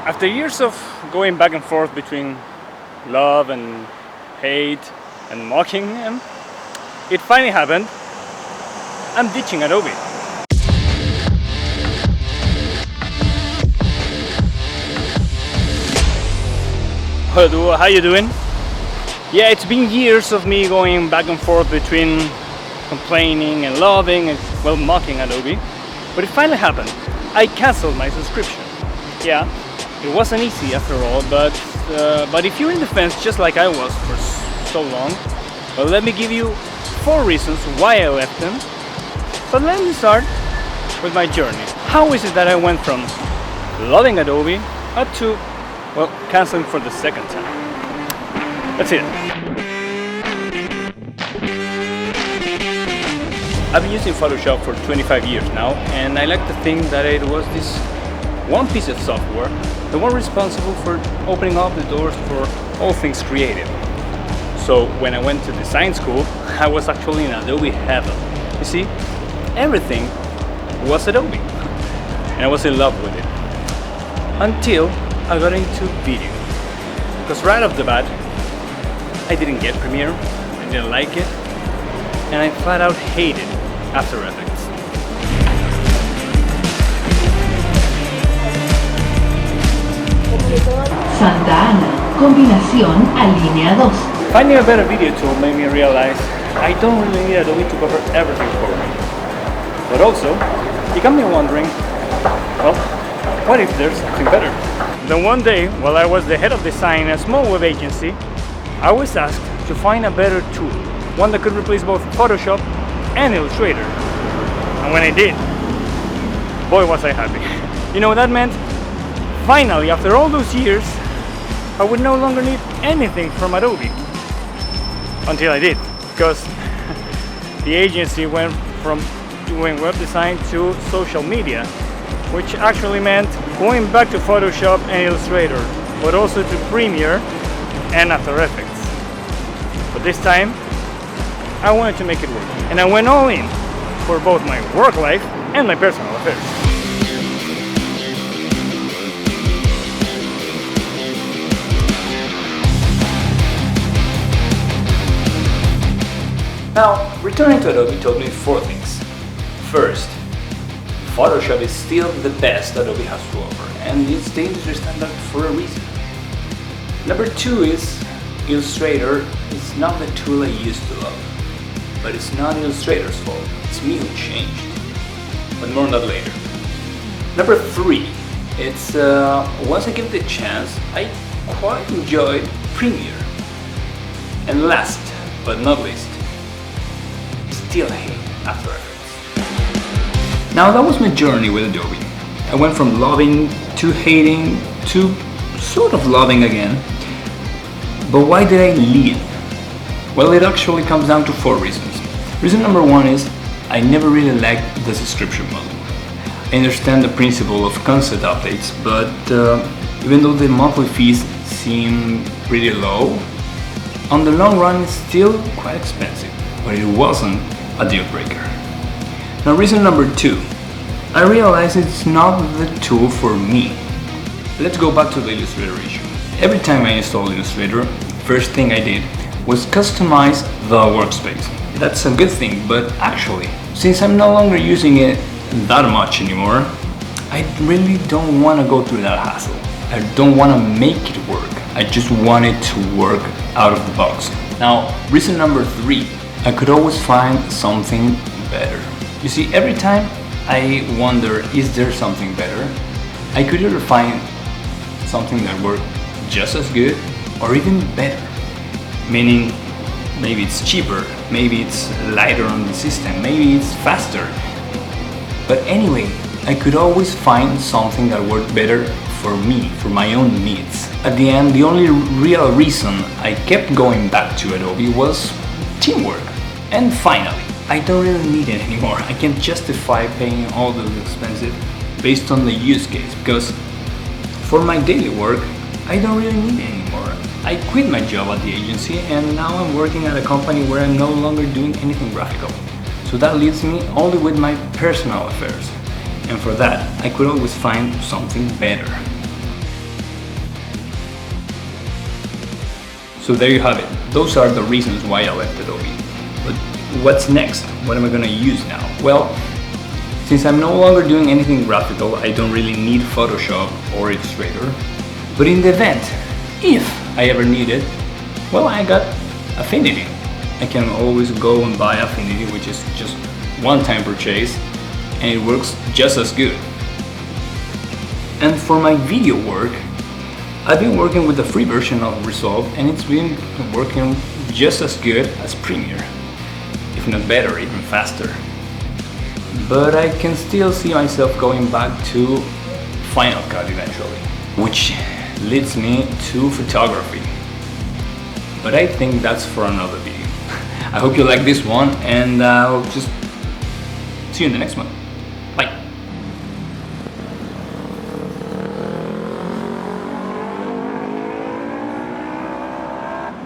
After years of going back and forth between love and hate and mocking him, it finally happened. I'm ditching Adobe. Hello, how you doing? Yeah, it's been years of me going back and forth between complaining and loving and, well, mocking Adobe. But it finally happened. I canceled my subscription. Yeah, it wasn't easy after all, but if you're in the fence just like I was for so long, well, let me give you 4 reasons why I left them. But let me start with my journey. How is it that I went from loving Adobe up to, well, canceling for the second time? Let's see it. I've been using Photoshop for 25 years now, and I like to think that it was this one piece of software, the one responsible for opening up the doors for all things creative. So when I went to design school, I was actually in Adobe heaven. You see, everything was Adobe, and I was in love with it. Until I got into video. Because right off the bat, I didn't get Premiere, I didn't like it, and I flat out hated After Effects. Santa Ana, combinación alinea 2. Finding a better video tool made me realize I don't really need Adobe to cover everything for me. But also, it got me wondering, well, what if there's something better? Then one day, while I was the head of design in a small web agency, I was asked to find a better tool, one that could replace both Photoshop and Illustrator. And when I did, boy was I happy. You know what that meant? Finally, after all those years, I would no longer need anything from Adobe. Until I did, because the agency went from doing web design to social media, which actually meant going back to Photoshop and Illustrator, but also to Premiere and After Effects. But this time, I wanted to make it work, and I went all in for both my work life and my personal affairs. Now, returning to Adobe told me 4 things. First, Photoshop is still the best Adobe has to offer, and it's the industry standard for a reason. Number 2 is Illustrator is not the tool I used to love, but it's not Illustrator's fault, it's me who changed. But more on that later. Number 3, it's once I gave it a chance, I quite enjoyed Premiere. And last but not least, still hate After Effects. Now that was my journey with Adobe. I went from loving to hating to sort of loving again. But why did I leave? Well, it actually comes down to 4 reasons. Reason number 1 is I never really liked the subscription model. I understand the principle of constant updates, but even though the monthly fees seem pretty low, on the long run it's still quite expensive, but it wasn't a deal breaker. Now, reason number 2, I realized it's not the tool for me. Let's go back to the Illustrator issue. Every time I installed Illustrator, first thing I did was customize the workspace. That's a good thing, but actually, since I'm no longer using it that much anymore, I really don't want to go through that hassle. I don't want to make it work. I just want it to work out of the box. Now, reason number 3, I could always find something better. You see, every time I wonder, is there something better? I could either find something that worked just as good or even better. Meaning, maybe it's cheaper, maybe it's lighter on the system, maybe it's faster. But anyway, I could always find something that worked better for me, for my own needs. At the end, the only real reason I kept going back to Adobe was teamwork. And finally, I don't really need it anymore. I can justify paying all those expenses based on the use case, because for my daily work, I don't really need it anymore. I quit my job at the agency and now I'm working at a company where I'm no longer doing anything graphical. So that leaves me only with my personal affairs. And for that, I could always find something better. So there you have it. Those are the reasons why I left Adobe. But what's next? What am I gonna use now? Well, since I'm no longer doing anything graphical, I don't really need Photoshop or Illustrator. But in the event, if I ever need it, well, I got Affinity. I can always go and buy Affinity, which is just one-time purchase, and it works just as good. And for my video work, I've been working with the free version of Resolve, and it's been working just as good as Premiere, if not better, even faster. But I can still see myself going back to Final Cut eventually, which leads me to photography. But I think that's for another video. I hope you like this one, and I'll just see you in the next one.